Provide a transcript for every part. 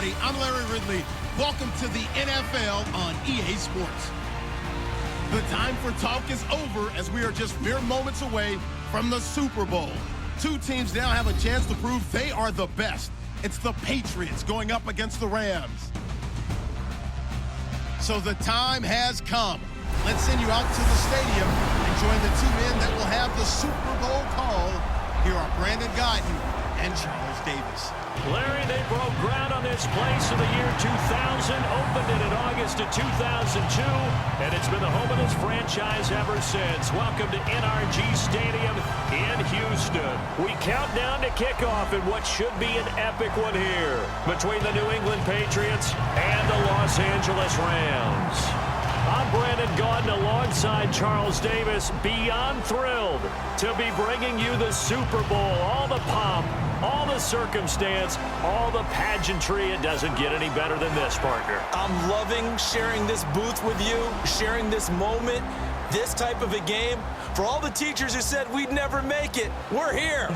everybody. I'm Larry Ridley. Welcome to the NFL on EA Sports. The time for talk is over as we are just mere moments away from the Super Bowl. Two teams now have a chance to prove they are the best. It's the Patriots going up against the Rams. So the time has come. Let's send you out to the stadium and join the two men that will have the Super Bowl call. Here are Brandon Guyton and Charles Davis. Larry, they broke ground on this place in the year 2000, opened it in August of 2002, and it's been the home of this franchise ever since. Welcome to NRG Stadium in Houston. We count down to kickoff in what should be an epic one here between the New England Patriots and the Los Angeles Rams. I'm Brandon Guyton alongside Charles Davis, beyond thrilled to be bringing you the Super Bowl. All the pomp, all the circumstance, all the pageantry. It doesn't get any better than this, partner. I'm loving sharing this booth with you, sharing this moment, this type of a game. For all the teachers who said we'd never make it, we're here.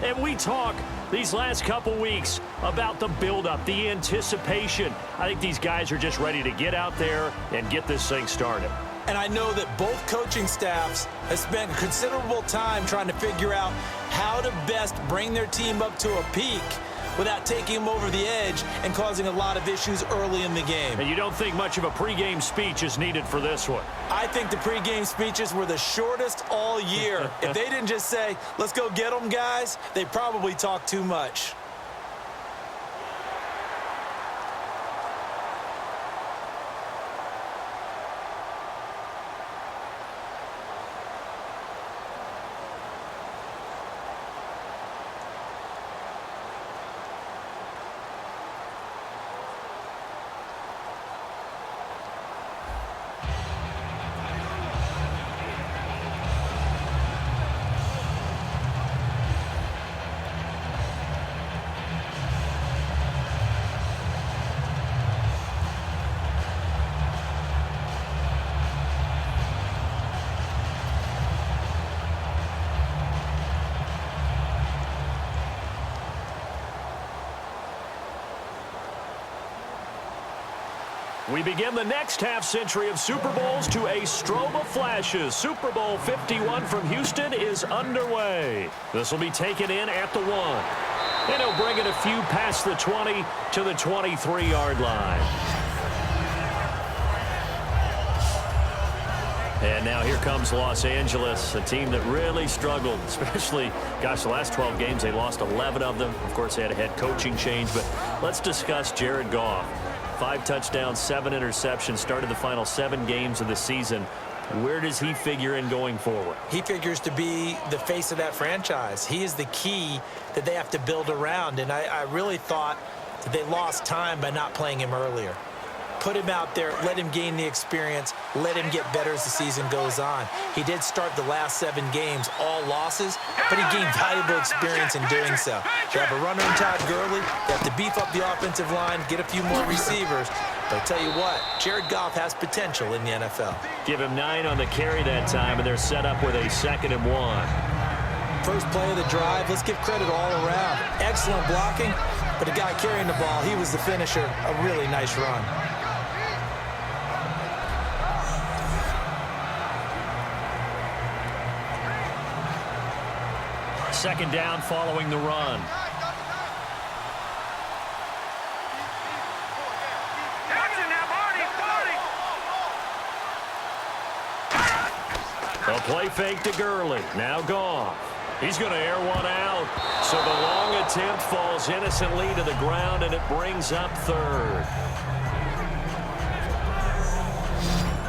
And we talk these last couple weeks about the buildup, the anticipation. I think these guys are just ready to get out there and get this thing started. And I know that both coaching staffs have spent considerable time trying to figure out how to best bring their team up to a peak without taking them over the edge and causing a lot of issues early in the game. And you don't think much of a pregame speech is needed for this one? I think the pregame speeches were the shortest all year. If they didn't just say, let's go get them, guys, they probably talked too much. We begin the next half-century of Super Bowls to a strobe of flashes. Super Bowl 51 from Houston is underway. This will be taken in at the 1. And he'll bring it a few past the 20 to the 23-yard line. And now here comes Los Angeles, a team that really struggled, especially, gosh, the last 12 games, they lost 11 of them. Of course, they had a head coaching change, but let's discuss Jared Goff. 5 touchdowns, 7 interceptions, started the final 7 games of the season. Where does he figure in going forward? He figures to be the face of that franchise. He is the key that they have to build around, and I really thought that they lost time by not playing him earlier. Put him out there, let him gain the experience, let him get better as the season goes on. He did start the last 7 games, all losses, but he gained valuable experience in doing so. They have a runner in Todd Gurley. They have to beef up the offensive line, get a few more receivers. But I tell you what, Jared Goff has potential in the NFL. Give him 9 on the carry that time, and they're set up with a 2nd and 1. First play of the drive, let's give credit all around. Excellent blocking, but the guy carrying the ball, he was the finisher. A really nice run. Second down following the run. A play fake to Gurley. Now Goff. He's going to air one out. So the long attempt falls innocently to the ground, and it brings up 3rd.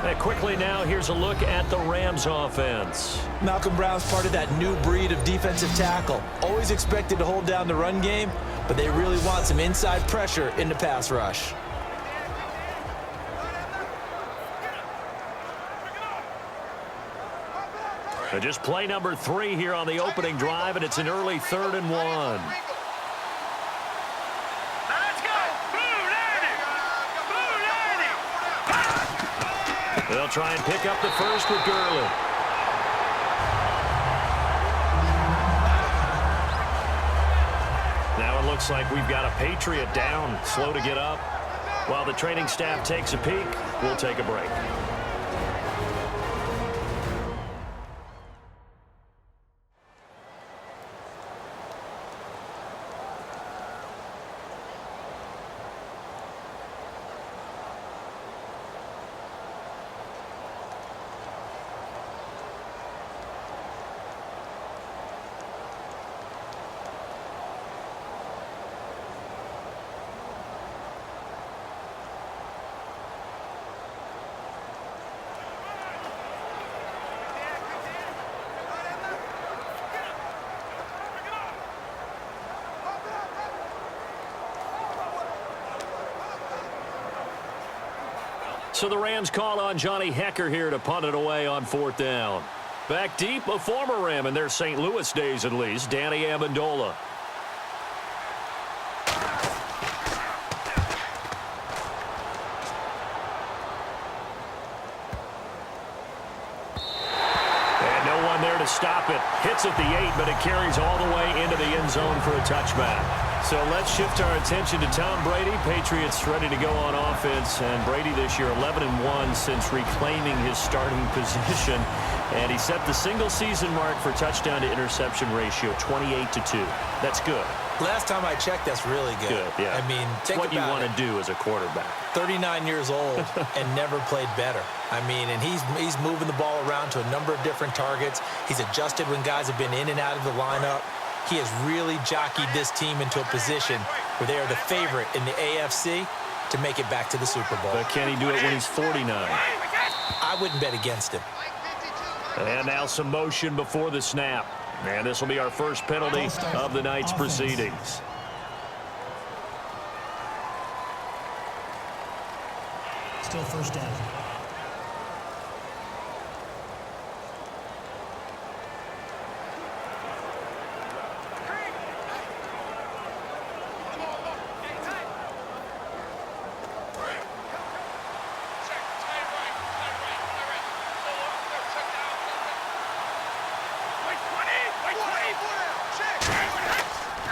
And quickly now, here's a look at the Rams offense. Malcolm Brown's part of that new breed of defensive tackle. Always expected to hold down the run game, but they really want some inside pressure in the pass rush. So just play number 3 here on the opening drive, and it's an early 3rd and 1. They'll try and pick up the first with Gurley. Now it looks like we've got a Patriot down, slow to get up. While the training staff takes a peek, we'll take a break. So the Rams call on Johnny Hecker here to punt it away on 4th down. Back deep, a former Ram in their St. Louis days at least, Danny Amendola. And no one there to stop it. Hits at the 8, but it carries all the way into the end zone for a touchback. So let's shift our attention to Tom Brady. Patriots ready to go on offense. And Brady this year 11-1 since reclaiming his starting position. And he set the single-season mark for touchdown to interception ratio, 28-2. That's good. Last time I checked, that's really good. Good, yeah. I mean, it's what you want to do as a quarterback. 39 years old and never played better. I mean, and he's moving the ball around to a number of different targets. He's adjusted when guys have been in and out of the lineup. He has really jockeyed this team into a position where they are the favorite in the AFC to make it back to the Super Bowl. But can he do it when he's 49? I wouldn't bet against him. And now some motion before the snap. And this will be our first penalty of the night's proceedings. Still first down.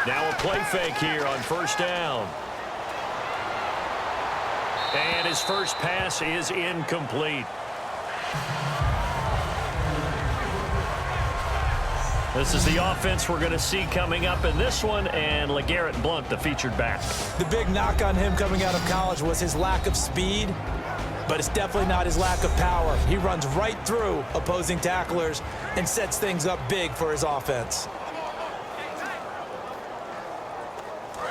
Now a play fake here on 1st down. And his first pass is incomplete. This is the offense we're going to see coming up in this one, and LeGarrette Blount, the featured back. The big knock on him coming out of college was his lack of speed, but it's definitely not his lack of power. He runs right through opposing tacklers and sets things up big for his offense.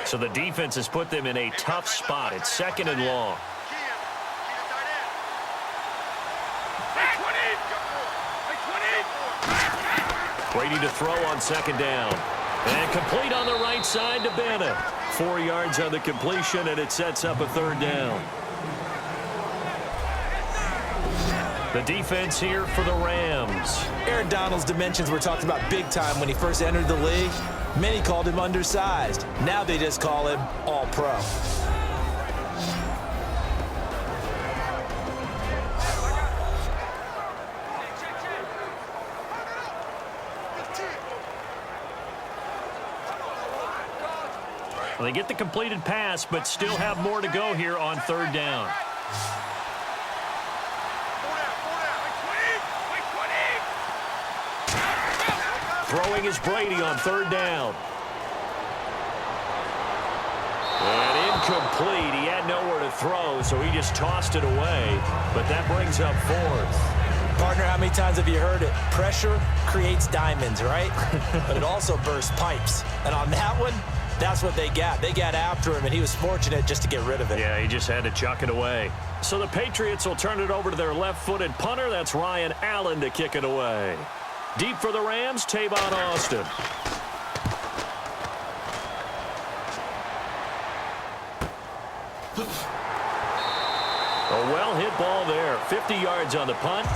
So the defense has put them in a tough spot. It's 2nd and long. Brady to throw on 2nd down. And complete on the right side to Bennett. 4 yards on the completion, and it sets up a 3rd down. The defense here for the Rams. Aaron Donald's dimensions were talked about big time when he first entered the league. Many called him undersized. Now they just call him all-pro. Well, they get the completed pass, but still have more to go here on 3rd down. Throwing is Brady on 3rd down. And incomplete. He had nowhere to throw, so he just tossed it away. But that brings up 4th. Partner, how many times have you heard it? Pressure creates diamonds, right? But it also bursts pipes. And on that one, that's what they got. They got after him, and he was fortunate just to get rid of it. Yeah, he just had to chuck it away. So the Patriots will turn it over to their left-footed punter. That's Ryan Allen to kick it away. Deep for the Rams, Tavon Austin. A well-hit ball there. 50 yards on the punt,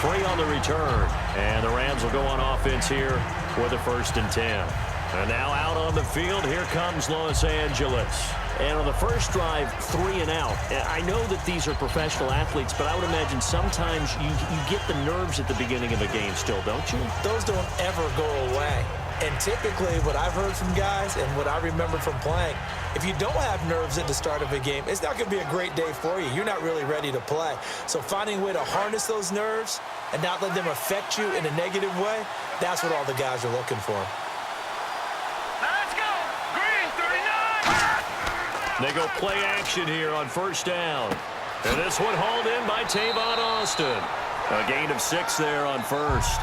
3 on the return. And the Rams will go on offense here with a 1st and 10. And now out on the field, here comes Los Angeles. And on the first drive, 3 and out. I know that these are professional athletes, but I would imagine sometimes you get the nerves at the beginning of a game still, don't you? Those don't ever go away. And typically what I've heard from guys and what I remember from playing, if you don't have nerves at the start of a game, it's not going to be a great day for you. You're not really ready to play. So finding a way to harness those nerves and not let them affect you in a negative way, that's what all the guys are looking for. Let's go! Green 39! They go play action here on first down. And this one hauled in by Tavon Austin. A gain of 6 there on first.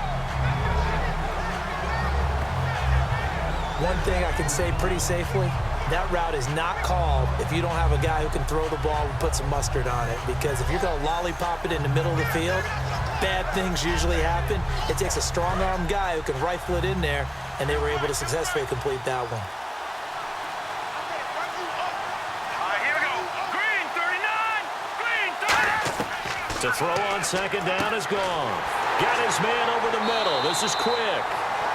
One thing I can say pretty safely, that route is not called if you don't have a guy who can throw the ball and put some mustard on it. Because if you're going to lollipop it in the middle of the field, bad things usually happen. It takes a strong-arm guy who can rifle it in there, and they were able to successfully complete that one. Here we go. Green 39! Green 30! To throw on second down is gone. Got his man over the middle. This is quick.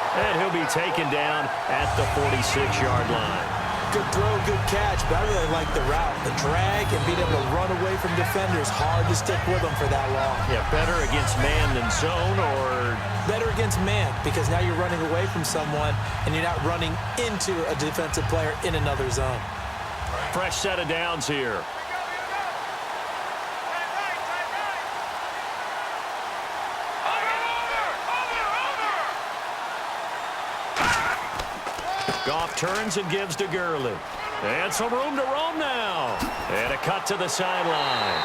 And he'll be taken down at the 46-yard line. Good throw, good catch, but I really like the route. The drag and being able to run away from defenders, hard to stick with them for that long. Yeah, better against man than zone, or? Better against man, because now you're running away from someone and you're not running into a defensive player in another zone. Fresh set of downs here. Goff turns and gives to Gurley. And some room to roam now. And a cut to the sideline.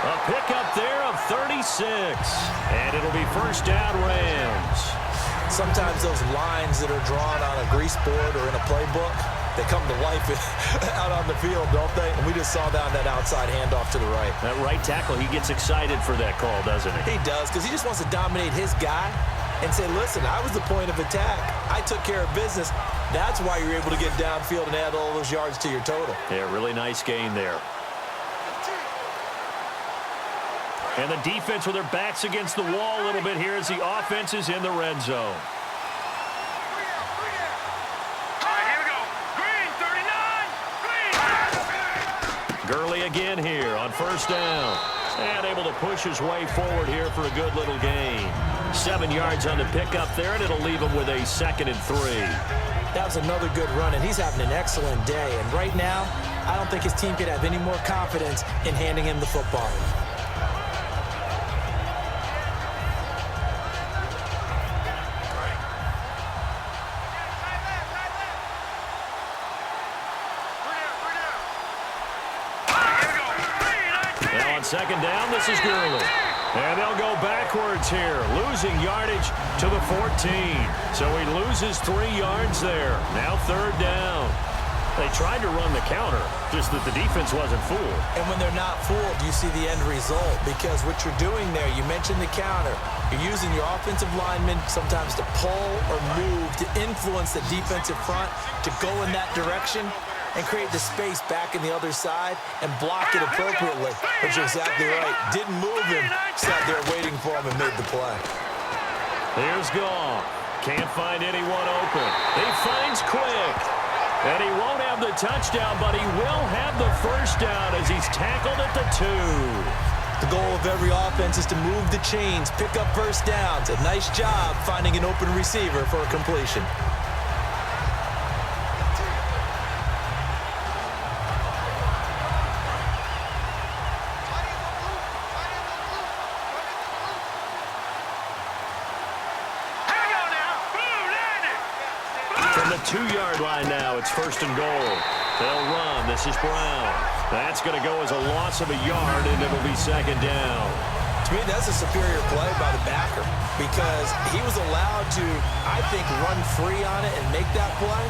A pickup there of 36. And it'll be first down Rams. Sometimes those lines that are drawn on a grease board or in a playbook, they come to life out on the field, don't they? And we just saw down that outside handoff to the right. That right tackle, he gets excited for that call, doesn't he? He does, because he just wants to dominate his guy and say, listen, I was the point of attack. I took care of business. That's why you're able to get downfield and add all those yards to your total. Yeah, really nice gain there. And the defense with their backs against the wall a little bit here as the offense is in the red zone. Here we go. Green 39. Green. Gurley again here on first down. And able to push his way forward here for a good little gain. 7 yards on the pickup there, and it'll leave him with a 2nd and 3. That was another good run, and he's having an excellent day. And right now, I don't think his team could have any more confidence in handing him the football. Now on second down, this is Gurley. And they'll go backwards here, losing yardage to the 14. So he loses 3 yards there. Now 3rd down. They tried to run the counter, just that the defense wasn't fooled. And when they're not fooled, you see the end result. Because what you're doing there, you mentioned the counter. You're using your offensive linemen sometimes to pull or move, to influence the defensive front, to go in that direction and create the space back in the other side and block it appropriately. But you're exactly right. Didn't move him. Sat there waiting for him and made the play. Here's Goff. Can't find anyone open. He finds Quick. And he won't have the touchdown, but he will have the first down as he's tackled at the 2. The goal of every offense is to move the chains, pick up first downs. A nice job finding an open receiver for a completion. From the 2-yard line now, it's 1st and goal. They'll run. This is Brown. That's going to go as a loss of a yard, and it'll be 2nd down. To me, that's a superior play by the backer because he was allowed to, I think, run free on it and make that play.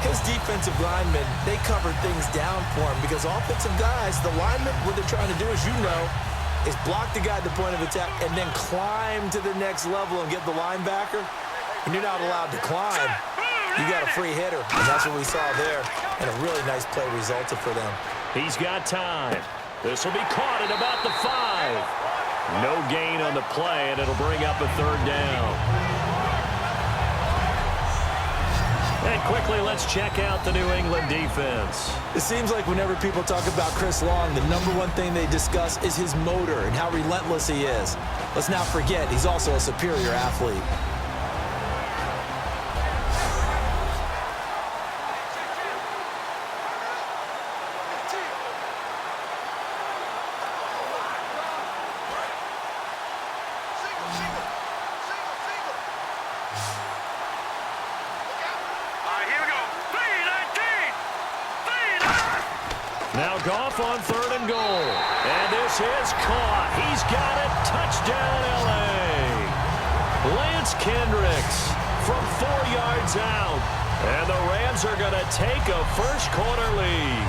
His defensive linemen, they covered things down for him because offensive guys, the linemen, what they're trying to do, as you know, is block the guy at the point of attack and then climb to the next level and get the linebacker. And you're not allowed to climb. You got a free hitter, and that's what we saw there. And a really nice play resulted for them. He's got time. This will be caught at about the 5. No gain on the play, and it'll bring up a 3rd down. And quickly, let's check out the New England defense. It seems like whenever people talk about Chris Long, the number one thing they discuss is his motor and how relentless he is. Let's not forget, he's also a superior athlete. Now Goff on 3rd and goal. And this is caught. He's got it. Touchdown, L.A. Lance Kendricks from 4 yards out. And the Rams are going to take a first-quarter lead.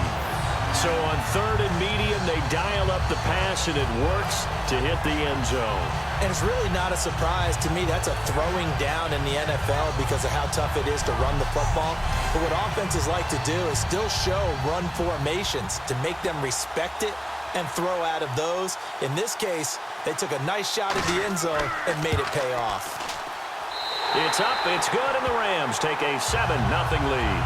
So on 3rd and medium, they dial up the pass, and it works to hit the end zone. And it's really not a surprise to me. That's a throwing down in the NFL because of how tough it is to run the football. But what offenses like to do is still show run formations to make them respect it and throw out of those. In this case, they took a nice shot at the end zone and made it pay off. It's up, it's good, and the Rams take a 7-0 lead.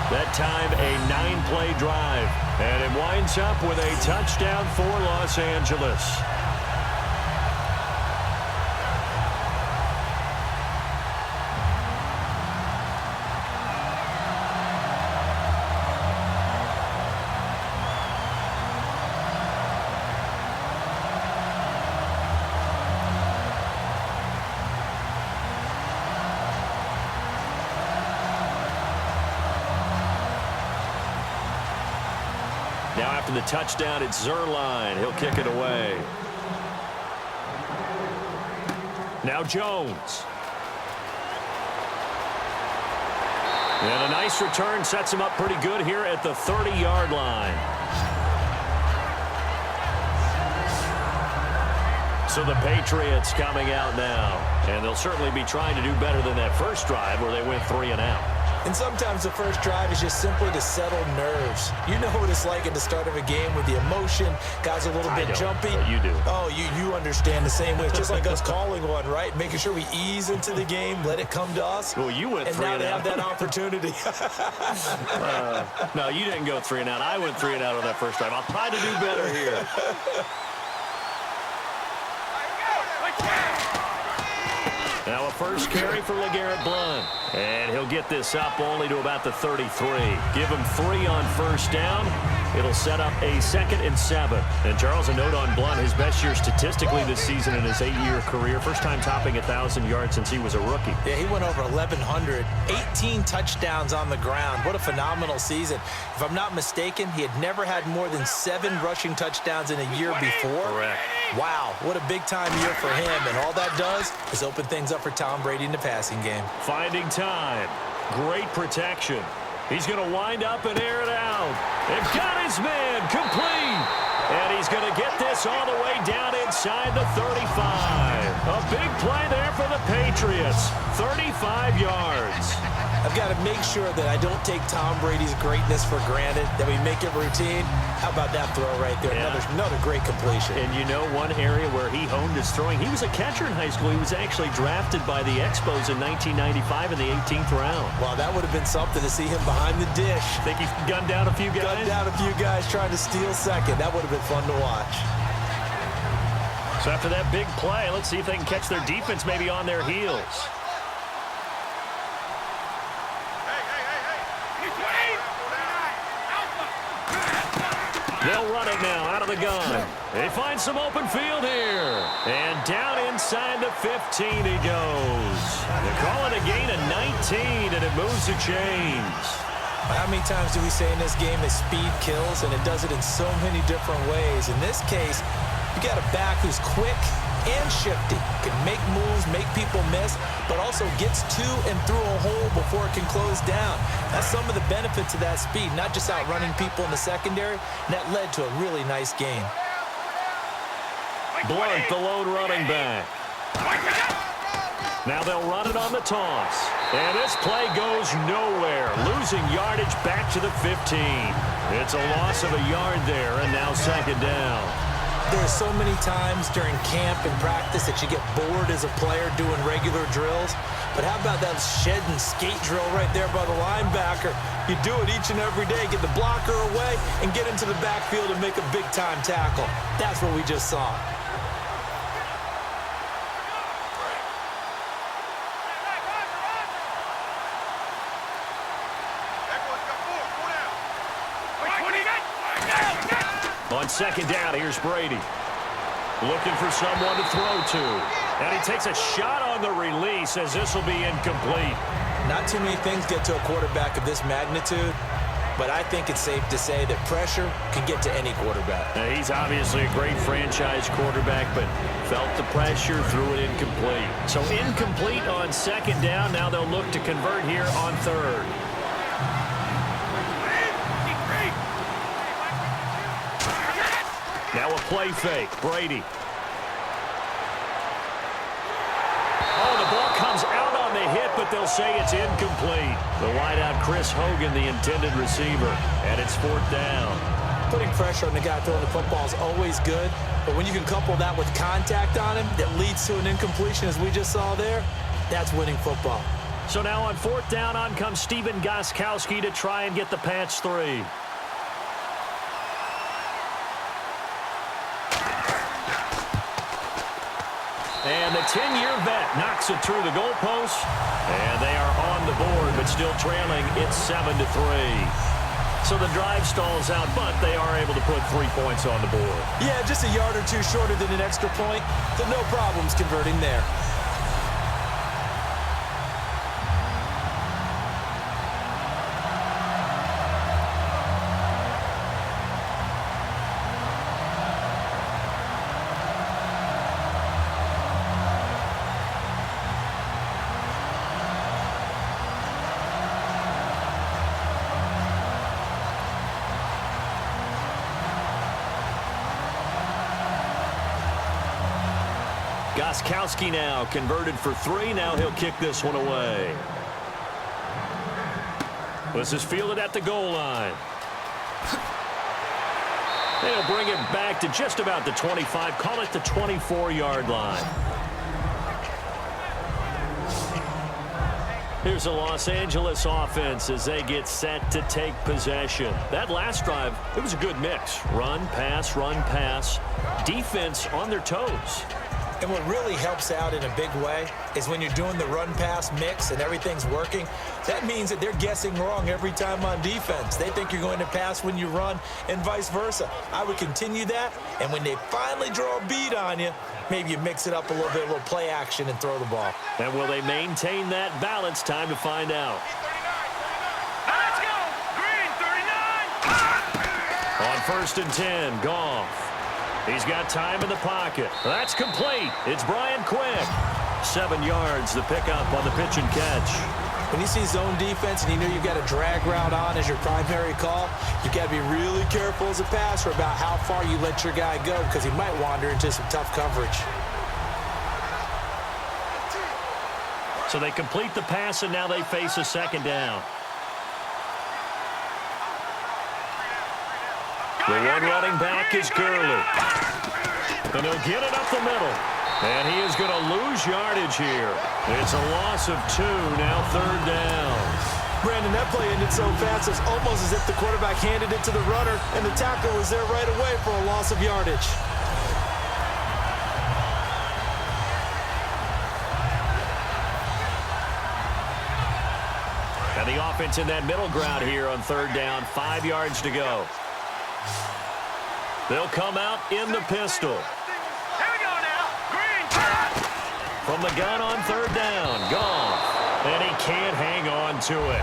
That time, a 9-play drive. And it winds up with a touchdown for Los Angeles. Now after the touchdown, it's Zerline. He'll kick it away. Now Jones. And a nice return sets him up pretty good here at the 30-yard line. So the Patriots coming out now. And they'll certainly be trying to do better than that first drive where they went 3 and out. And sometimes the first drive is just simply to settle nerves. You know what it's like at the start of a game with the emotion. Guys are a little bit jumpy. You do. Oh, you understand the same way. It's just like us calling one, right? Making sure we ease into the game, let it come to us. Well, you went 3 and out. And now they have that opportunity. No, you didn't go 3 and out. I went 3 and out on that first drive. I'll try to do better here. Now a first carry for LeGarrette Blount. And he'll get this up only to about the 33. Give him 3 on first down. It'll set up a 2nd and 7. And Charles, a note on Blount, his best year statistically this season in his 8-year career. First time topping 1,000 yards since he was a rookie. Yeah, he went over 1,100. 18 touchdowns on the ground. What a phenomenal season. If I'm not mistaken, he had never had more than 7 rushing touchdowns in a year before. Correct. Wow, what a big-time year for him. And all that does is open things up for Tom Brady in the passing game. Finding time. Great protection. He's going to wind up and air it out. They've got his man complete. And he's going to get this all the way down inside the 35. A big play there for the Patriots. 35 yards. I've got to make sure that I don't take Tom Brady's greatness for granted, that we make it routine. How about that throw right there? Yeah. Another great completion. And you know one area where he honed his throwing, he was a catcher in high school. He was actually drafted by the Expos in 1995 in the 18th round. Wow, that would have been something to see him behind the dish. Think he gunned down a few guys? Gunned down a few guys trying to steal second. That would have been fun to watch. So after that big play, let's see if they can catch their defense maybe on their heels. They'll run it now out of the gun. They find some open field here. And down inside the 15 he goes. They call it a gain of 19, and it moves the chains. How many times do we say in this game that speed kills, and it does it in so many different ways? In this case, you got a back who's quick and shifty, can make moves, make people miss, but also gets to and through a hole before it can close down. That's some of the benefits of that speed, not just outrunning people in the secondary, and that led to a really nice game. Blount, the lone running back. Now they'll run it on the toss. And this play goes nowhere, losing yardage back to the 15. It's a loss of a yard there, and now 2nd down. There's so many times during camp and practice that you get bored as a player doing regular drills. But how about that shed and skate drill right there by the linebacker? You do it each and every day. Get the blocker away and get into the backfield and make a big-time tackle. That's what we just saw. On 2nd down, here's Brady. Looking for someone to throw to. And he takes a shot on the release as this will be incomplete. Not too many things get to a quarterback of this magnitude, but I think it's safe to say that pressure can get to any quarterback. Now, he's obviously a great franchise quarterback, but felt the pressure, threw it incomplete. So incomplete on second down. Now they'll look to convert here on third. Now a play fake. Brady. Oh, the ball comes out on the hit, but they'll say it's incomplete. The wideout, Chris Hogan, the intended receiver, and it's fourth down. Putting pressure on the guy throwing the football is always good, but when you can couple that with contact on him that leads to an incompletion, as we just saw there, that's winning football. So now on fourth down, on comes Stephen Gostkowski to try and get the Pats 3. And the 10-year vet knocks it through the goalpost. And they are on the board, but still trailing. It's 7-3. So the drive stalls out, but they are able to put 3 points on the board. Yeah, just a yard or two shorter than an extra point. So no problems converting there. Gostkowski now converted for 3. Now he'll kick this one away. This is fielded at the goal line. They'll bring it back to just about the 25. Call it the 24-yard line. Here's a Los Angeles offense as they get set to take possession. That last drive, it was a good mix. Run, pass, defense on their toes. And what really helps out in a big way is when you're doing the run-pass mix and everything's working, that means that they're guessing wrong every time on defense. They think you're going to pass when you run and vice versa. I would continue that, and when they finally draw a beat on you, maybe you mix it up a little bit, a little play action and throw the ball. And will they maintain that balance? Time to find out. Let's go! Green, 39! On 1st and 10, Goff. He's got time in the pocket. That's complete. It's Brian Quick. 7 yards, the pickup on the pitch and catch. When you see zone defense and you know you've got a drag route on as your primary call, you've got to be really careful as a passer about how far you let your guy go because he might wander into some tough coverage. So they complete the pass, and now they face a second down. The one running back is Gurley. And he'll get it up the middle. And he is going to lose yardage here. It's a loss of 2, now 3rd down. Brandon, that play ended so fast, it's almost as if the quarterback handed it to the runner, and the tackle was there right away for a loss of yardage. And the offense in that middle ground here on 3rd down, 5 yards to go. They'll come out in the pistol. Here we go now. Green. From the gun on 3rd down, Goff. And he can't hang on to it.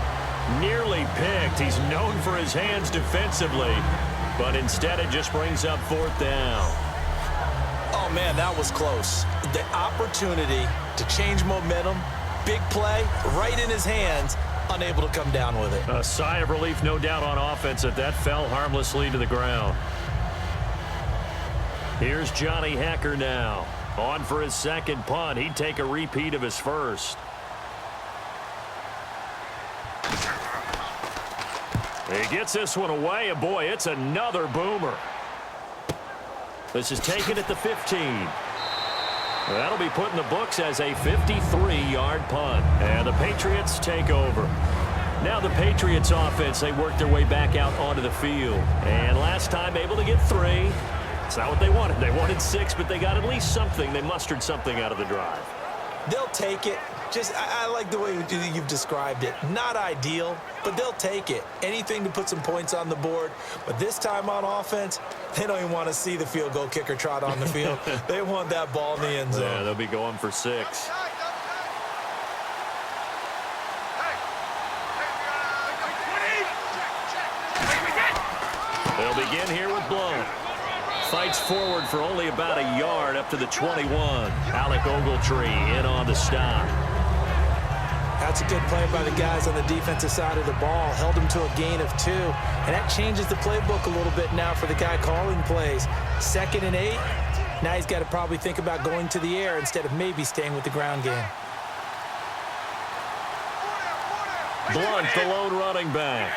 Nearly picked. He's known for his hands defensively, but instead it just brings up 4th down. Oh, man, that was close. The opportunity to change momentum, big play, right in his hands, unable to come down with it. A sigh of relief, no doubt, on offense that fell harmlessly to the ground. Here's Johnny Hekker now. On for his second punt. He'd take a repeat of his first. He gets this one away, and boy, it's another boomer. This is taken at the 15. That'll be put in the books as a 53-yard punt. And the Patriots take over. Now the Patriots offense, they work their way back out onto the field. And last time able to get 3. It's not what they wanted. They wanted 6, but they got at least something. They mustered something out of the drive. They'll take it. I like the way you've described it. Not ideal, but they'll take it. Anything to put some points on the board. But this time on offense, they don't even want to see the field goal kicker trot on the field. They want that ball in the end zone. Yeah, they'll be going for 6. begin here with Blunt. Fights forward for only about a yard up to the 21. Alec Ogletree in on the stop. That's a good play by the guys on the defensive side of the ball. Held him to a gain of 2. And that changes the playbook a little bit now for the guy calling plays. 2nd and 8. Now he's got to probably think about going to the air instead of maybe staying with the ground game. Blunt, the lone running back.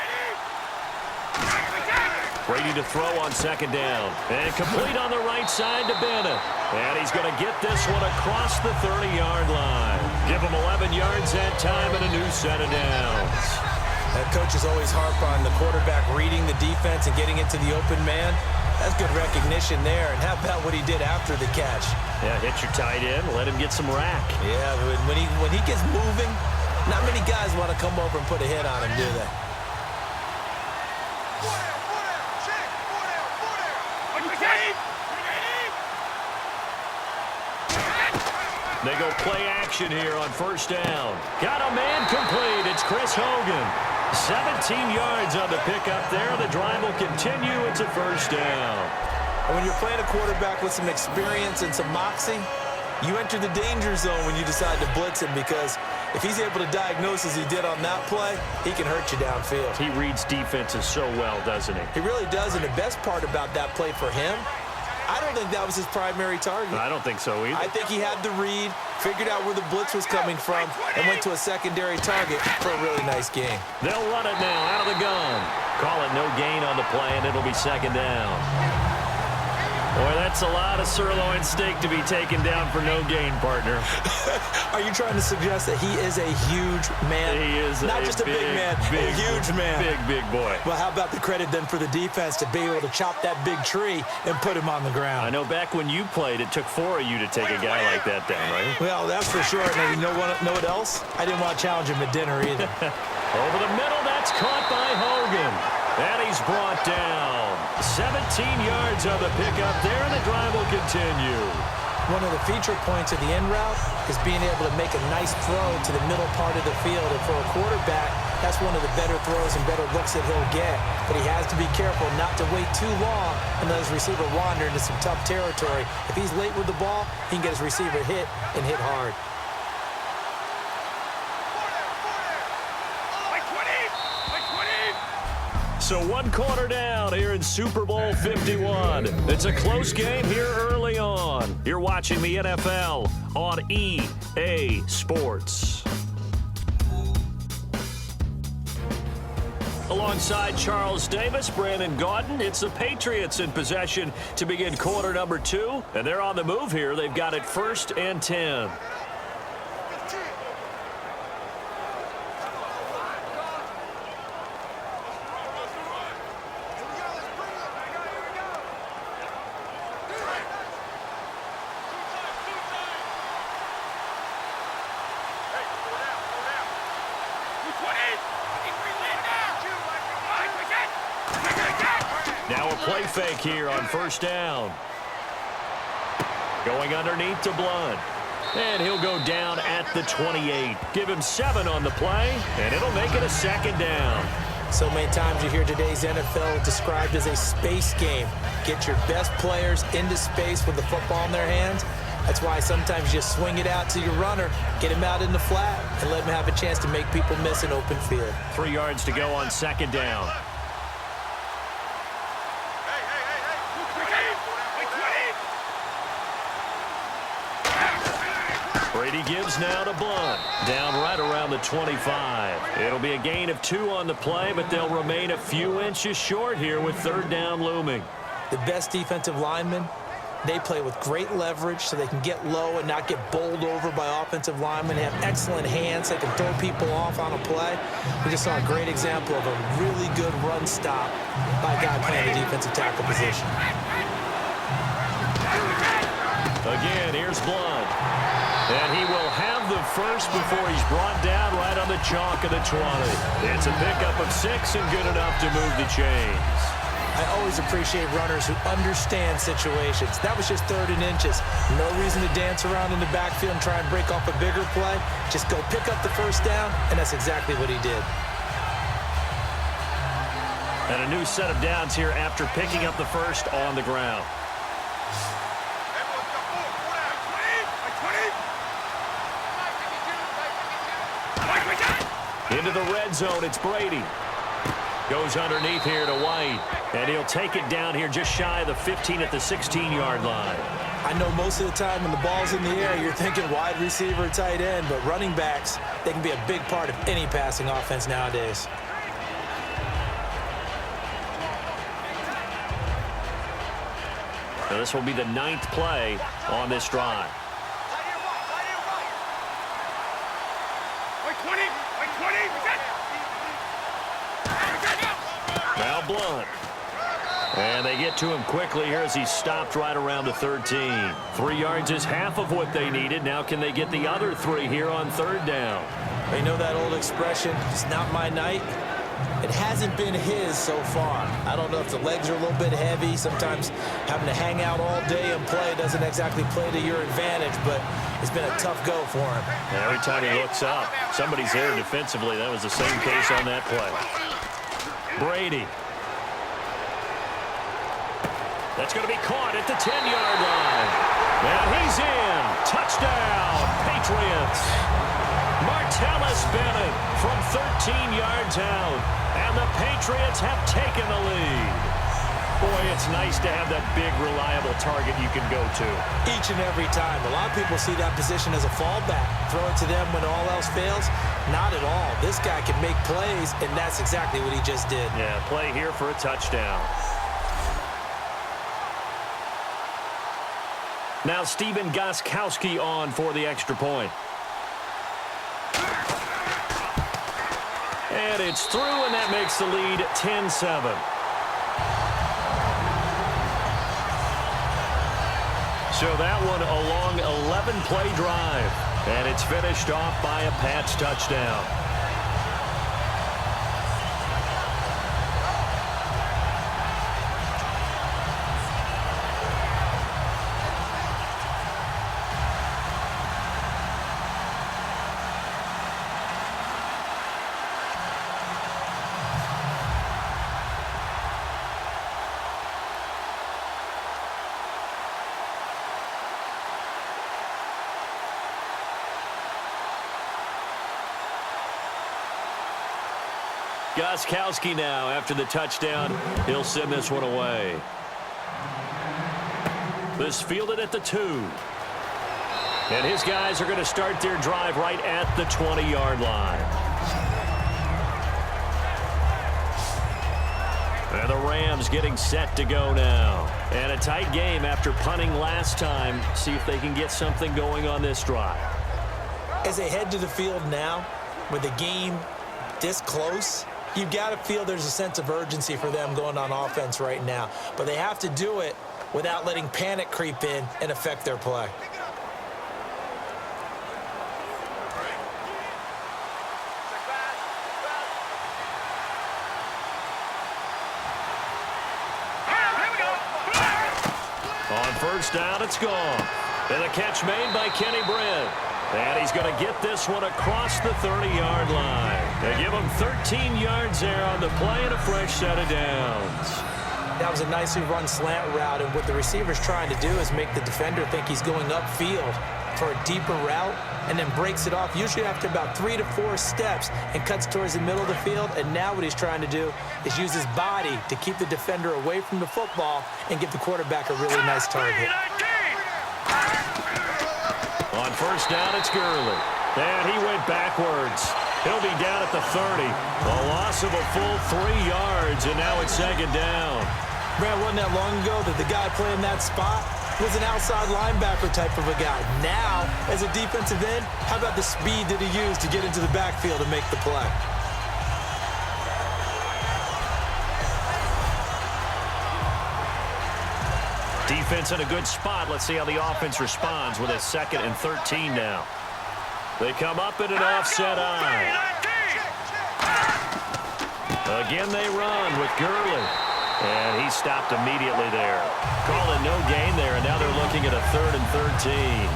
Ready to throw on 2nd down. And complete on the right side to Bennett. And he's going to get this one across the 30-yard line. Give him 11 yards that time and a new set of downs. That coach is always harp on the quarterback reading the defense and getting it to the open man. That's good recognition there. And how about what he did after the catch? Yeah, hit your tight end, let him get some rack. Yeah, when he gets moving, not many guys want to come over and put a hit on him, do they? They go play action here on 1st down. Got a man complete. It's Chris Hogan. 17 yards on the pickup there. The drive will continue. It's a 1st down. And when you're playing a quarterback with some experience and some moxie, you enter the danger zone when you decide to blitz him, because if he's able to diagnose as he did on that play, he can hurt you downfield. He reads defenses so well, doesn't he? He really does, and the best part about that play for him, I don't think that was his primary target. I don't think so either. I think he had the read, figured out where the blitz was coming from, and went to a secondary target for a really nice game. They'll run it now out of the gun. Call it no gain on the play, and it'll be 2nd down. Boy, that's a lot of sirloin steak to be taken down for no gain, partner. Are you trying to suggest that he is a huge man? He is not just a big man, a huge man. Big boy. Well, how about the credit then for the defense to be able to chop that big tree and put him on the ground? I know back when you played, it took 4 of you to take a guy like that down, right? Well, that's for sure. Now, you know what else? I didn't want to challenge him at dinner either. Over the middle, that's caught by Hogan. And he's brought down. 17 yards on the pickup there, and the drive will continue. One of the feature points of the end route is being able to make a nice throw to the middle part of the field. And for a quarterback, that's one of the better throws and better looks that he'll get. But he has to be careful not to wait too long and let his receiver wander into some tough territory. If he's late with the ball, he can get his receiver hit and hit hard. So 1 quarter down here in Super Bowl 51. It's a close game here early on. You're watching the NFL on EA Sports. Alongside Charles Davis, Brandon Gaudin, it's the Patriots in possession to begin quarter number 2. And they're on the move here. They've got it 1st and 10. Now a play fake here on 1st down. Going underneath to Blunt. And he'll go down at the 28. Give him 7 on the play, and it'll make it a 2nd down. So many times you hear today's NFL described as a space game. Get your best players into space with the football in their hands. That's why sometimes you just swing it out to your runner, get him out in the flat, and let him have a chance to make people miss an open field. 3 yards to go on 2nd down. Brady gives now to Blunt. Down right around the 25. It'll be a gain of 2 on the play, but they'll remain a few inches short here with 3rd down looming. The best defensive linemen, they play with great leverage so they can get low and not get bowled over by offensive linemen. They have excellent hands. They can throw people off on a play. We just saw a great example of a really good run stop by a guy playing the defensive tackle position. Again, here's Blunt. And he will have the first before he's brought down right on the chalk of the 20. It's a pickup of 6 and good enough to move the chains. I always appreciate runners who understand situations. That was just 3rd and inches. No reason to dance around in the backfield and try and break off a bigger play. Just go pick up the 1st down, and that's exactly what he did. And a new set of downs here after picking up the first on the ground. Into the red zone, it's Brady. Goes underneath here to White. And he'll take it down here just shy of the 15 at the 16-yard line. I know most of the time when the ball's in the air, you're thinking wide receiver, tight end, but running backs, they can be a big part of any passing offense nowadays. So this will be the 9th play on this drive. Now Blunt. And they get to him quickly here as he stopped right around the 13. 3 yards is half of what they needed. Now can they get the other 3 here on 3rd down? You know that old expression, it's not my night? It hasn't been his so far. I don't know if the legs are a little bit heavy. Sometimes having to hang out all day and play doesn't exactly play to your advantage, but it's been a tough go for him. And every time he looks up, somebody's there defensively. That was the same case on that play. Brady. That's going to be caught at the 10-yard line. And he's in. Touchdown, Patriots. Martellus Bennett from 13 yards out. And the Patriots have taken the lead. Boy, it's nice to have that big, reliable target you can go to. Each and every time. A lot of people see that position as a fallback. Throw it to them when all else fails. Not at all. This guy can make plays, and that's exactly what he just did. Yeah, play here for a touchdown. Now Stephen Gostkowski on for the extra point. And it's through, and that makes the lead 10-7. So that one a long 11-play drive. And it's finished off by a Pats touchdown. Gostkowski now, after the touchdown, he'll send this one away. This fielded at the 2. And his guys are going to start their drive right at the 20-yard line. And the Rams getting set to go now. And a tight game after punting last time. See if they can get something going on this drive. As they head to the field now, with the game this close, you've got to feel there's a sense of urgency for them going on offense right now. But they have to do it without letting panic creep in and affect their play. On first down, it's gone. And a catch made by Kenny Britt. And he's going to get this one across the 30-yard line. They give him 13 yards there on the play and a fresh set of downs. That was a nicely run slant route, and what the receiver's trying to do is make the defender think he's going upfield for a deeper route and then breaks it off, usually after about 3 to 4 steps, and cuts towards the middle of the field. And now what he's trying to do is use his body to keep the defender away from the football and give the quarterback a really nice target. On first down, it's Gurley. And he went backwards. He'll be down at the 30. A loss of a full 3 yards, and now it's second down. Brad, wasn't that long ago that the guy playing that spot was an outside linebacker type of a guy. Now, as a defensive end, how about the speed that he used to get into the backfield and make the play? Defense in a good spot. Let's see how the offense responds with a 2nd and 13 now. They come up in an offset eye. Again, they run with Gurley. And he stopped immediately there. Calling no gain there, and now they're looking at a 3rd and 13.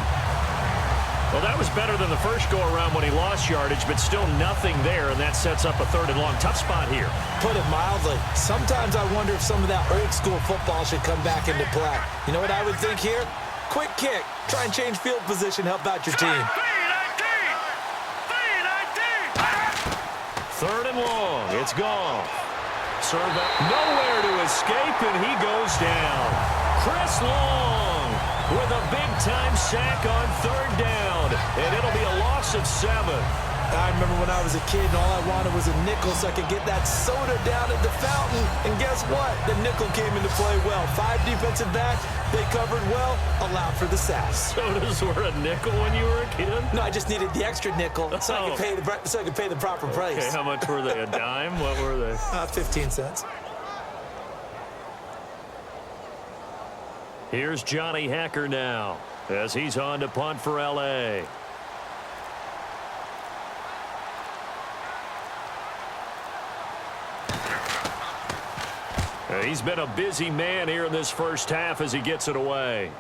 Well, that was better than the first go-around when he lost yardage, but still nothing there, and that sets up a 3rd and long. Tough spot here. Put it mildly. Sometimes I wonder if some of that old-school football should come back into play. You know what I would think here? Quick kick. Try and change field position. Help out your team. 3rd and long. It's gone. Serve up. Nowhere to escape, and he goes down. Chris Long with a big-time sack on 3rd down, and it'll be a loss of 7. I remember when I was a kid and all I wanted was a nickel so I could get that soda down at the fountain. And guess what? The nickel came into play well. 5 defensive backs, they covered well, allowed for the sacks. Sodas were a nickel when you were a kid? No, I just needed the extra nickel so I could pay the proper price. Okay, how much were they? A dime? What were they? 15 cents. Here's Johnny Hacker now as he's on to punt for L.A. He's been a busy man here in this first half as he gets it away.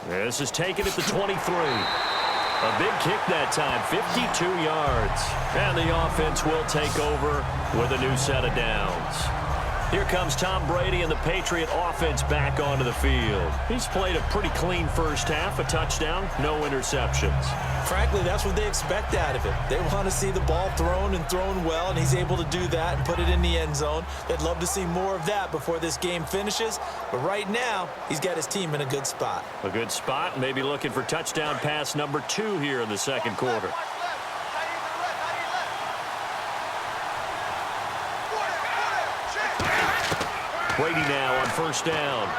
This is taken at the 23. A big kick that time, 52 yards. And the offense will take over with a new set of downs. Here comes Tom Brady and the Patriot offense back onto the field. He's played a pretty clean first half, a touchdown, no interceptions. Frankly, that's what they expect out of him. They want to see the ball thrown and thrown well, and he's able to do that and put it in the end zone. They'd love to see more of that before this game finishes. But right now, he's got his team in a good spot. A good spot, maybe looking for touchdown pass number 2 here in the second quarter. Brady now on 1st down.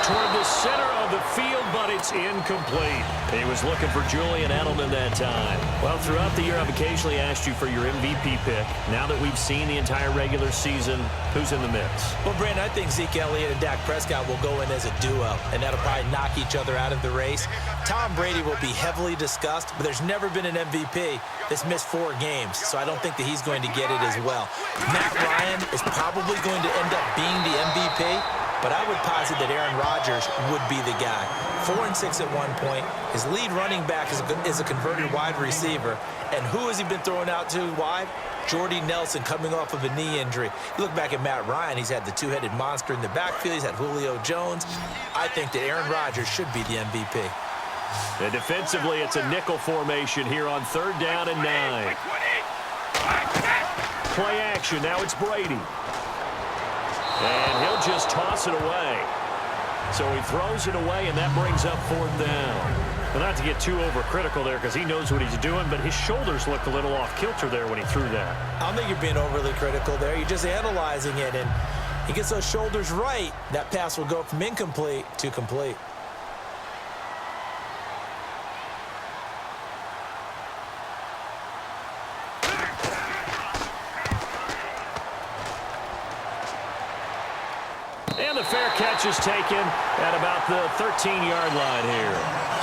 Toward the center of the field, but it's incomplete. He was looking for Julian Edelman that time. Well, throughout the year, I've occasionally asked you for your MVP pick. Now that we've seen the entire regular season, who's in the mix? Well, Brandon, I think Zeke Elliott and Dak Prescott will go in as a duo, and that'll probably knock each other out of the race. Tom Brady will be heavily discussed, but there's never been an MVP that's missed 4 games, so I don't think that he's going to get it as well. Matt Ryan is probably going to end up being the MVP, but I would posit that Aaron Rodgers would be the guy. 4-6 at one point. His lead running back is a converted wide receiver. And who has he been throwing out to wide? Jordy Nelson coming off of a knee injury. You look back at Matt Ryan, he's had the 2-headed monster in the backfield. He's had Julio Jones. I think that Aaron Rodgers should be the MVP. And defensively, it's a nickel formation here on 3rd down and 9. Play action. Now it's Brady. And he'll just toss it away. So he throws it away, and that brings up 4th down. Well, not to get too overcritical there because he knows what he's doing, but his shoulders looked a little off kilter there when he threw that. I don't think you're being overly critical there. You're just analyzing it, and he gets those shoulders right. That pass will go from incomplete to complete. And the fair catch is taken at about the 13-yard line here.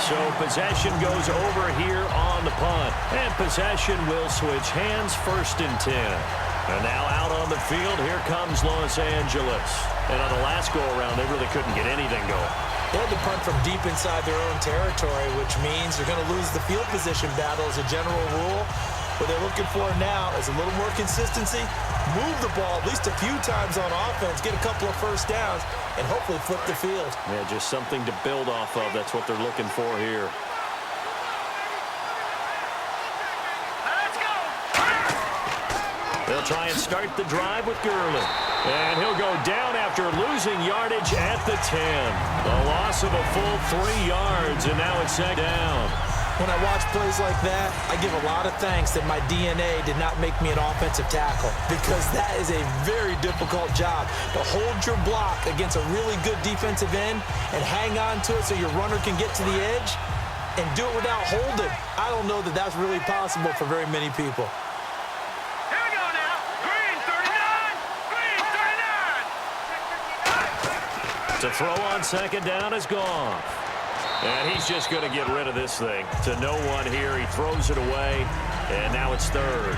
So possession goes over here on the punt. And possession will switch hands, 1st and 10. And now out on the field, here comes Los Angeles. And on the last go-around, they really couldn't get anything going. They had to punt from deep inside their own territory, which means they're going to lose the field position battle as a general rule. What they're looking for now is a little more consistency, move the ball at least a few times on offense, get a couple of 1st downs, and hopefully flip the field. Yeah, just something to build off of. That's what they're looking for here. Let's go. They'll try and start the drive with Gurley. And he'll go down after losing yardage at the 10. A loss of a full 3 yards, and now it's 2nd down. When I watch plays like that, I give a lot of thanks that my DNA did not make me an offensive tackle, because that is a very difficult job to hold your block against a really good defensive end and hang on to it so your runner can get to the edge and do it without holding. I don't know that that's really possible for very many people. Here we go now. Green 39. Green 39. To throw on 2nd down is gone. And he's just going to get rid of this thing. To no one here. He throws it away, and now it's 3rd.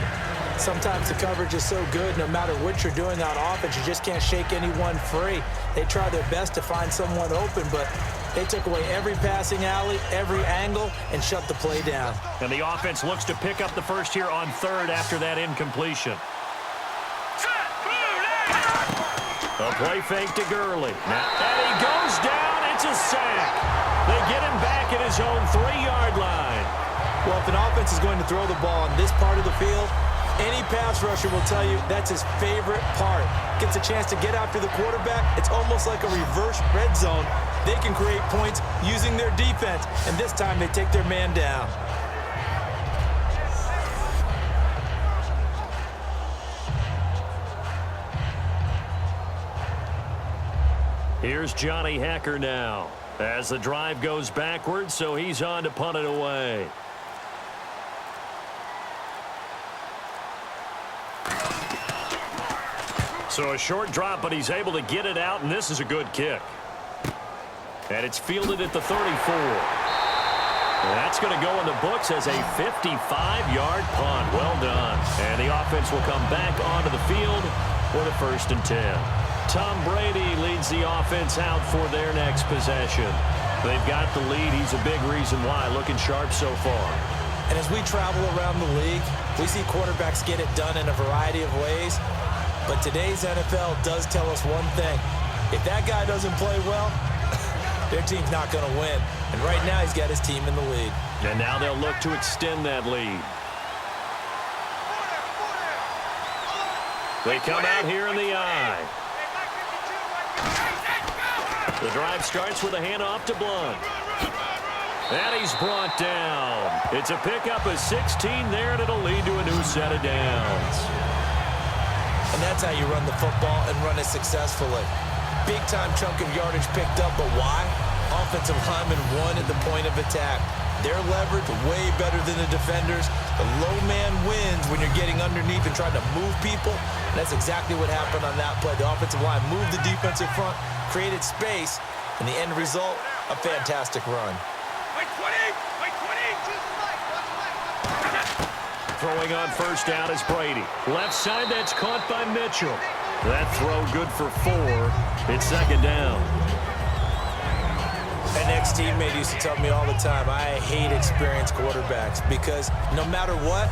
Sometimes the coverage is so good, no matter what you're doing on offense, you just can't shake anyone free. They try their best to find someone open, but They took away every passing alley, every angle, and shut the play down. And the offense looks to pick up the first here on third after that incompletion. A play fake to Gurley. And he goes down. It's a sack. They get him back at his own 3-yard line. Well, if an offense is going to throw the ball on this part of the field, any pass rusher will tell you that's his favorite part. Gets a chance to get after the quarterback. It's almost like a reverse red zone. They can create points using their defense, and this time they take their man down. Here's Johnny Hacker now as the drive goes backwards, so he's on to punt it away. So a short drop, but he's able to get it out, and this is a good kick. And it's fielded at the 34. That's going to go in the books as a 55-yard punt. Well done. And the offense will come back onto the field for the 1st and 10. Tom Brady leads the offense out for their next possession. They've got the lead. He's a big reason why. Looking sharp so far. And as we travel around the league, we see quarterbacks get it done in a variety of ways. But today's NFL does tell us one thing. If that guy doesn't play well, their team's not going to win. And right now he's got his team in the lead. And now they'll look to extend that lead. They come out here in the eye. The drive starts with a handoff to Blunt. And he's brought down. It's a pickup of 16 there, and it'll lead to a new set of downs. And that's how you run the football and run it successfully. Big-time chunk of yardage picked up, but why? Offensive linemen won at the point of attack. Their leverage way better than the defenders. The low man wins when you're getting underneath and trying to move people. And that's exactly what happened on that play. The offensive line moved the defensive front, created space, and the end result, a fantastic run. Throwing on first down is Brady. Left side, that's caught by Mitchell. That throw good for 4. It's 2nd down. An ex-teammate used to tell me all the time, I hate experienced quarterbacks because no matter what,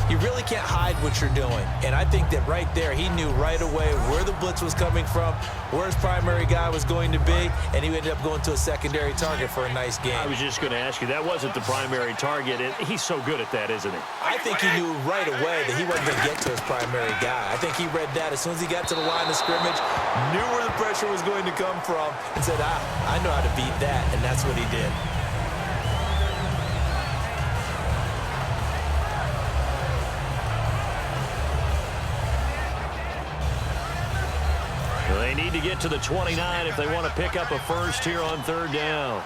you really can't hide what you're doing. And I think that right there, he knew right away where the blitz was coming from, where his primary guy was going to be, and he ended up going to a secondary target for a nice game. I was just going to ask you, that wasn't the primary target, and he's so good at that, isn't he? I think he knew right away that he wasn't going to get to his primary guy. I think he read that as soon as he got to the line of scrimmage, knew where the pressure was going to come from, and said, I know how to beat that, and that's what he did. They need to get to the 29 if they want to pick up a first here on 3rd down.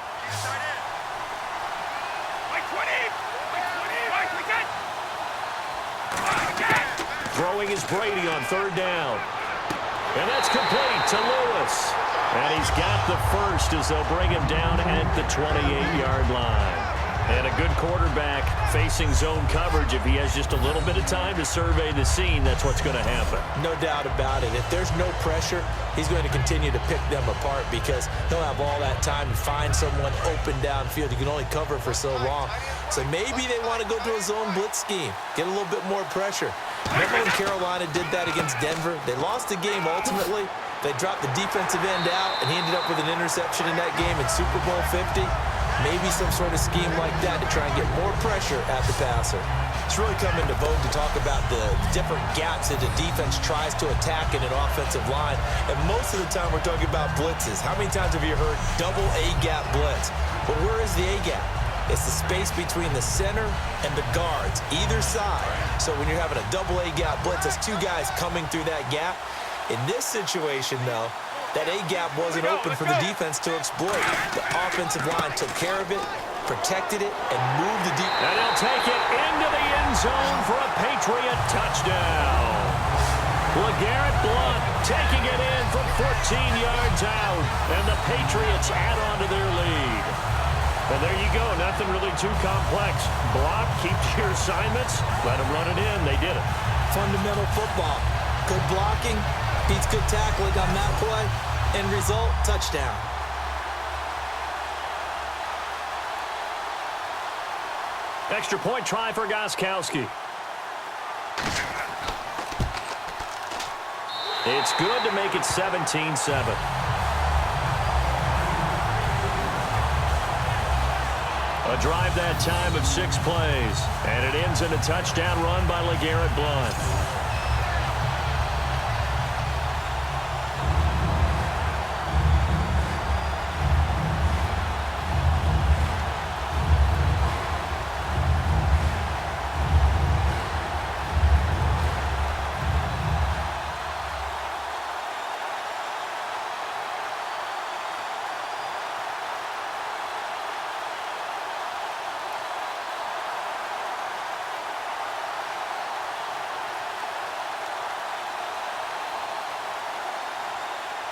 Throwing is Brady on 3rd down. And that's complete to Lewis. And he's got the first as they'll bring him down at the 28-yard line. And a good quarterback facing zone coverage. If he has just a little bit of time to survey the scene, that's what's going to happen. No doubt about it. If there's no pressure, he's going to continue to pick them apart because he'll have all that time to find someone open downfield. You can only cover for so long. So maybe they want to go to a zone blitz scheme, get a little bit more pressure. Remember when Carolina did that against Denver? They lost the game ultimately. They dropped the defensive end out, and he ended up with an interception in that game in Super Bowl 50. Maybe some sort of scheme like that to try and get more pressure at the passer. It's really come into vogue to talk about the different gaps that the defense tries to attack in an offensive line. And most of the time we're talking about blitzes. How many times have you heard double A-gap blitz? But where is the A-gap? It's the space between the center and the guards, either side. So when you're having a double A-gap blitz, that's 2 guys coming through that gap. In this situation, though, that A-gap wasn't open for the defense to exploit. The offensive line took care of it, protected it, and moved the defense. And he'll take it into the end zone for a Patriot touchdown. LeGarrette Blount taking it in from 14 yards out, and the Patriots add on to their lead. And there you go, nothing really too complex. Block, keep to your assignments, let them run it in. They did it. Fundamental football. Good blocking, beats good tackling on that play. End result, touchdown. Extra point try for Gostkowski. It's good to make it 17-7. A drive that time of 6 plays. And it ends in a touchdown run by LeGarrette Blount.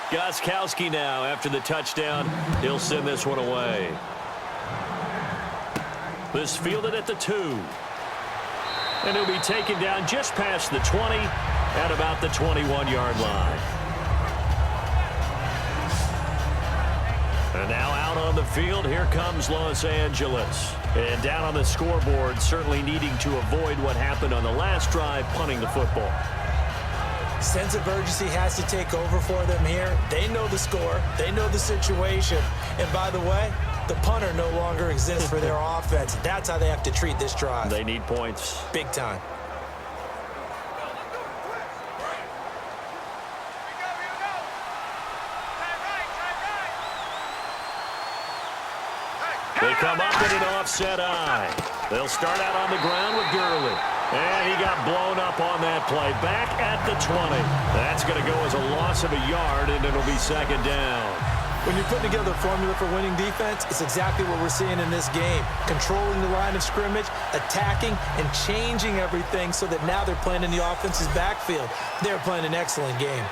Gostkowski now, after the touchdown, he'll send this one away. This fielded at the 2. And he'll be taken down just past the 20 at about the 21-yard line. And now out on the field, here comes Los Angeles. And down on the scoreboard, certainly needing to avoid what happened on the last drive, punting the football. Sense of urgency has to take over for them here. They know the score. They know the situation. And by the way, the punter no longer exists for their offense. That's how they have to treat this drive. They need points. Big time. They come up in an offset eye. They'll start out on the ground with Gurley. And he got blown up on that play. Back at the 20. That's going to go as a loss of a yard, and it'll be second down. When you're putting together a formula for winning defense, it's exactly what we're seeing in this game. Controlling the line of scrimmage, attacking, and changing everything so that now they're playing in the offense's backfield. They're playing an excellent game.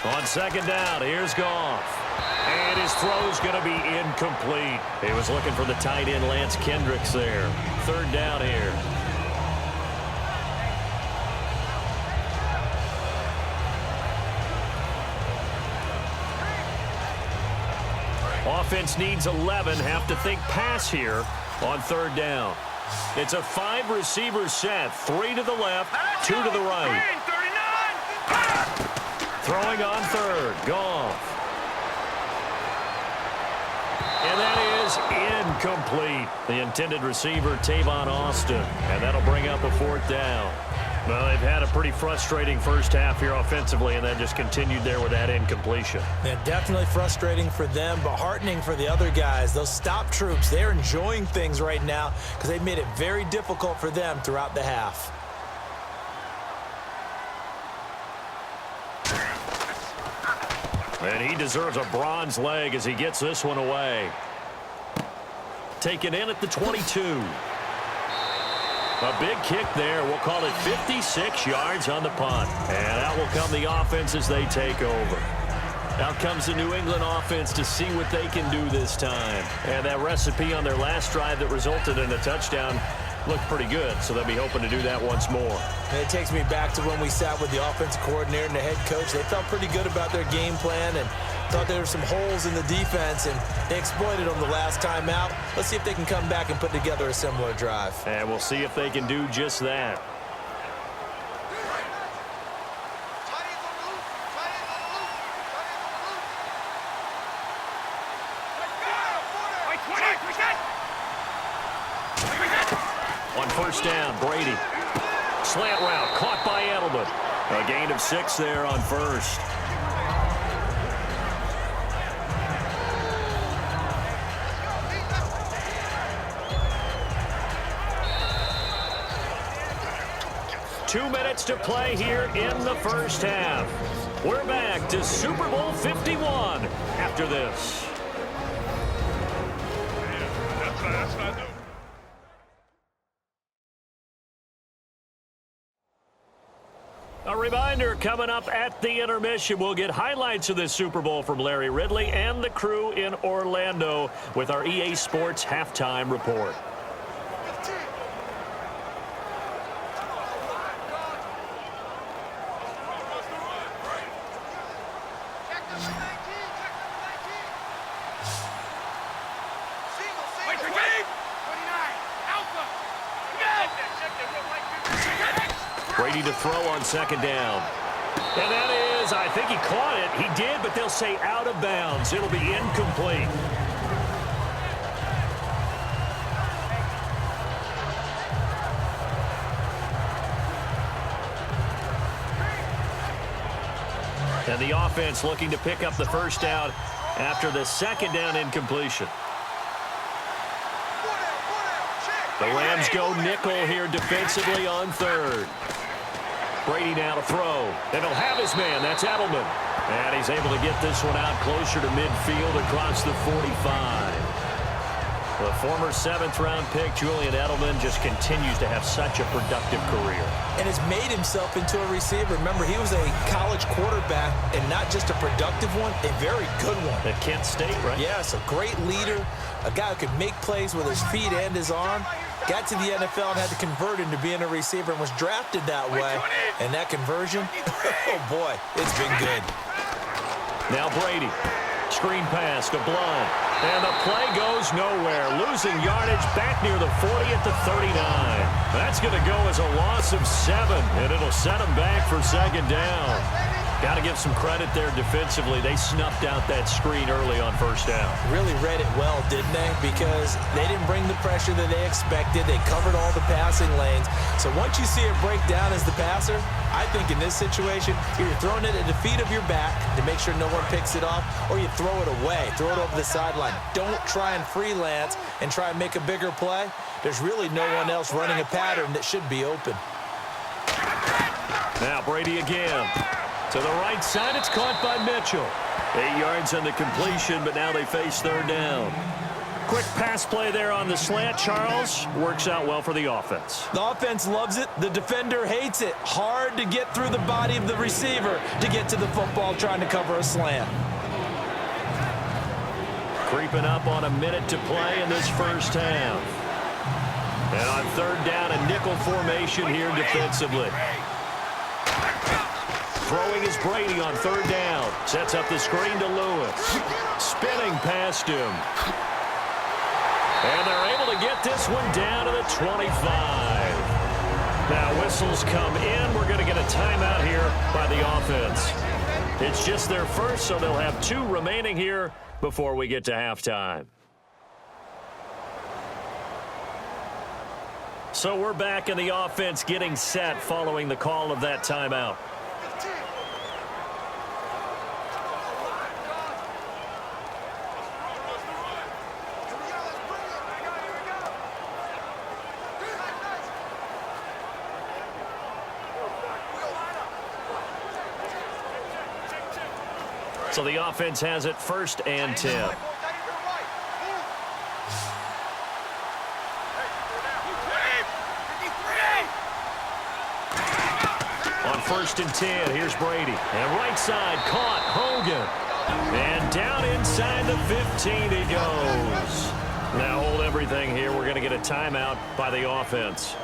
On second down, here's Goff. And his throw's going to be incomplete. He was looking for the tight end, Lance Kendricks, there. Third down here. Offense needs 11. Have to think pass here on third down. It's a 5-receiver set. 3 to the left, 2 to the right. Throwing on third, Goff. And that is incomplete. The intended receiver, Tavon Austin. And that'll bring up a fourth down. Well, they've had a pretty frustrating first half here offensively, and that just continued there with that incompletion. Yeah, definitely frustrating for them, but heartening for the other guys. Those stop troops, they're enjoying things right now because they've made it very difficult for them throughout the half. And he deserves a bronze leg as he gets this one away. Taken in at the 22. A big kick there. We'll call it 56 yards on the punt. And out will come the offense as they take over. Out comes the New England offense to see what they can do this time. And that recipe on their last drive that resulted in a touchdown looked pretty good, so they'll be hoping to do that once more. And it takes me back to when we sat with the offensive coordinator and the head coach. They felt pretty good about their game plan and thought there were some holes in the defense, and they exploited them the last time out. Let's see if they can come back and put together a similar drive. And we'll see if they can do just that. On first down, Brady. Slant route, caught by Edelman. A gain of 6 there on first. Two minutes to play here in the first half. We're back to Super Bowl 51 after this. That's what I do. A reminder, coming up at the intermission, we'll get highlights of this Super Bowl from Larry Ridley and the crew in Orlando with our EA Sports Halftime Report. Brady to throw on second down. And that is, I think he caught it. He did, but they'll say out of bounds. It'll be incomplete. And the offense looking to pick up the first down after the second down incompletion. The Rams go nickel here defensively on third. Brady now to throw, and he'll have his man. That's Edelman. And he's able to get this one out closer to midfield across the 45. The former seventh-round pick, Julian Edelman, just continues to have such a productive career. And has made himself into a receiver. Remember, he was a college quarterback, and not just a productive one, a very good one. At Kent State, right? Yes, a great leader, a guy who could make plays with his feet and his arm. Got to the NFL and had to convert into being a receiver and was drafted that way. And that conversion, oh boy, it's been good. Now Brady, screen pass to Blount. And the play goes nowhere. Losing yardage back near the 40 at the 39. That's going to go as a loss of 7, and it'll set them back for second down. Got to give some credit there defensively. They snuffed out that screen early on first down. Really read it well, didn't they? Because they didn't bring the pressure that they expected. They covered all the passing lanes. So once you see it break down as the passer, I think in this situation, you're throwing it at the feet of your back to make sure no one picks it off, or you throw it away, throw it over the sideline. Don't try and freelance and try and make a bigger play. There's really no one else running a pattern that should be open. Now Brady again. To the right side, it's caught by Mitchell. 8 yards on the completion, but now they face third down. Quick pass play there on the slant, Charles. Works out well for the offense. The offense loves it. The defender hates it. Hard to get through the body of the receiver to get to the football trying to cover a slant. Creeping up on a minute to play in this first half. And on third down, a nickel formation here defensively. Throwing is Brady on third down. Sets up the screen to Lewis. Spinning past him. And they're able to get this one down to the 25. Now whistles come in. We're going to get a timeout here by the offense. It's just their first, so they'll have 2 remaining here before we get to halftime. So we're back in the offense getting set following the call of that timeout. So the offense has it 1st and 10. On 1st and 10, here's Brady. And right side, caught, Hogan. And down inside the 15 he goes. Now hold everything here. We're going to get a timeout by the offense.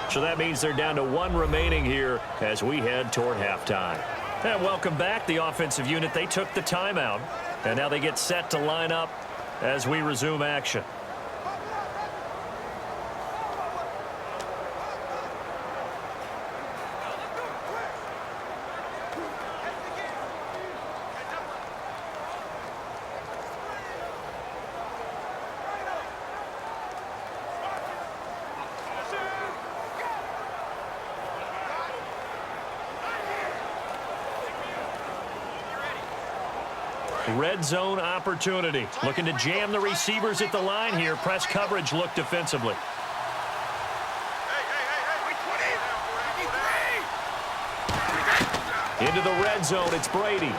So that means they're down to 1 remaining here as we head toward halftime. And welcome back, the offensive unit. They took the timeout, and now they get set to line up as we resume action. Red zone opportunity. Looking to jam the receivers at the line here. Press coverage look defensively. Into the red zone, it's Brady.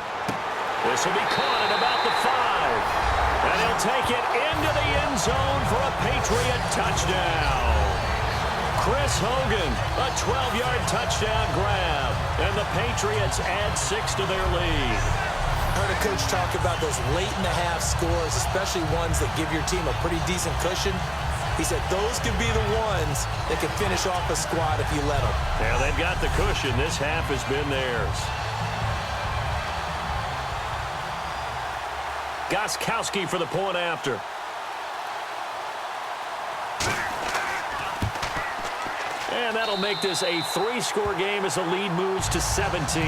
This will be caught at about the 5. And he'll take it into the end zone for a Patriot touchdown. Chris Hogan, a 12-yard touchdown grab. And the Patriots add 6 to their lead. I heard a coach talk about those late-in-the-half scores, especially ones that give your team a pretty decent cushion. He said those could be the ones that can finish off a squad if you let them. Yeah, they've got the cushion. This half has been theirs. Gostkowski for the point after. And that'll make this a 3-score game as the lead moves to 17.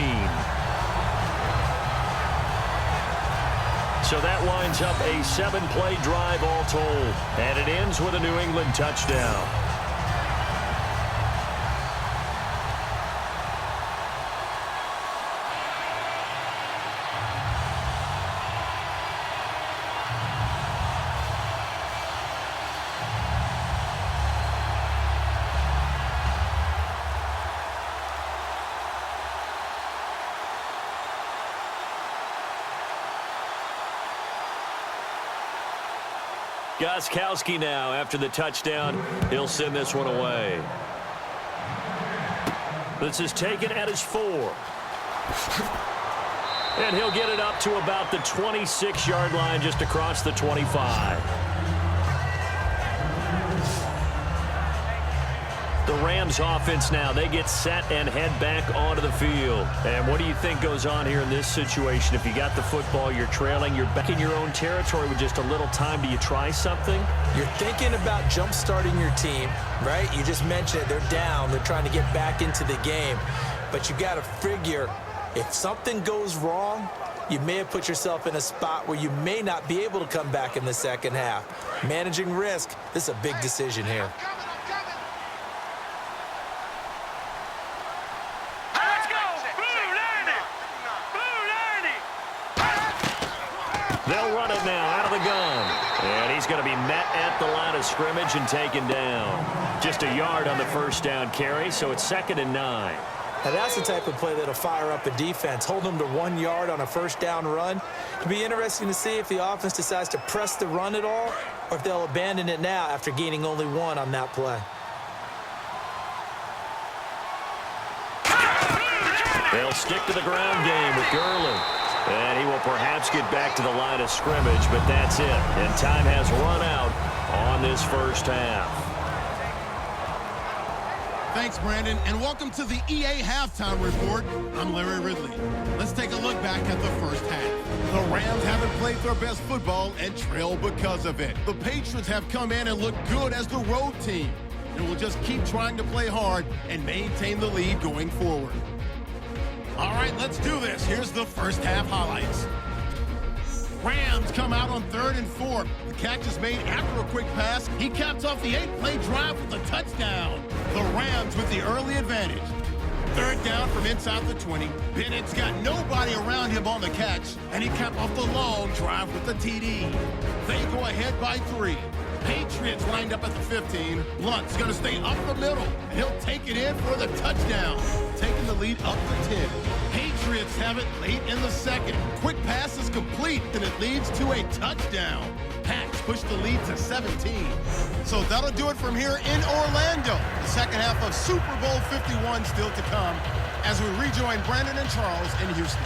So that winds up a 7-play drive all told. And it ends with a New England touchdown. Gostkowski now after the touchdown. He'll send this one away. This is taken at his 4. And he'll get it up to about the 26-yard line just across the 25. The Rams offense now, they get set and head back onto the field. And what do you think goes on here in this situation? If you got the football, you're trailing, you're back in your own territory with just a little time. Do you try something? You're thinking about jump-starting your team, right? You just mentioned it. They're down. They're trying to get back into the game. But you got to figure if something goes wrong, you may have put yourself in a spot where you may not be able to come back in the second half. Managing risk, this is a big decision here. They'll run it now out of the gun. And he's going to be met at the line of scrimmage and taken down. Just a yard on the first down carry, so it's 2nd and 9. Now that's the type of play that'll fire up a defense. Hold them to 1 yard on a first down run. It'll be interesting to see if the offense decides to press the run at all or if they'll abandon it now after gaining only 1 on that play. They'll stick to the ground game with Gurley. And he will perhaps get back to the line of scrimmage, but that's it. And time has run out on this first half. Thanks, Brandon, and welcome to the EA Halftime Report. I'm Larry Ridley. Let's take a look back at the first half. The Rams haven't played their best football and trail because of it. The Patriots have come in and looked good as the road team, and will just keep trying to play hard and maintain the lead going forward. All right, let's do this. Here's the first half highlights. Rams come out on 3rd and 4. The catch is made after a quick pass. He caps off the 8-play drive with a touchdown. The Rams with the early advantage. 3rd down from inside the 20. Bennett's got nobody around him on the catch, and he capped off the long drive with the TD. They go ahead by 3. Patriots lined up at the 15. Blunt's going to stay up the middle, and he'll take it in for the touchdown, taking the lead up to 10. Patriots have it late in the 2nd. Quick pass is complete, and it leads to a touchdown. Pats push the lead to 17. So that'll do it from here in Orlando. The second half of Super Bowl 51 still to come as we rejoin Brandon and Charles in Houston.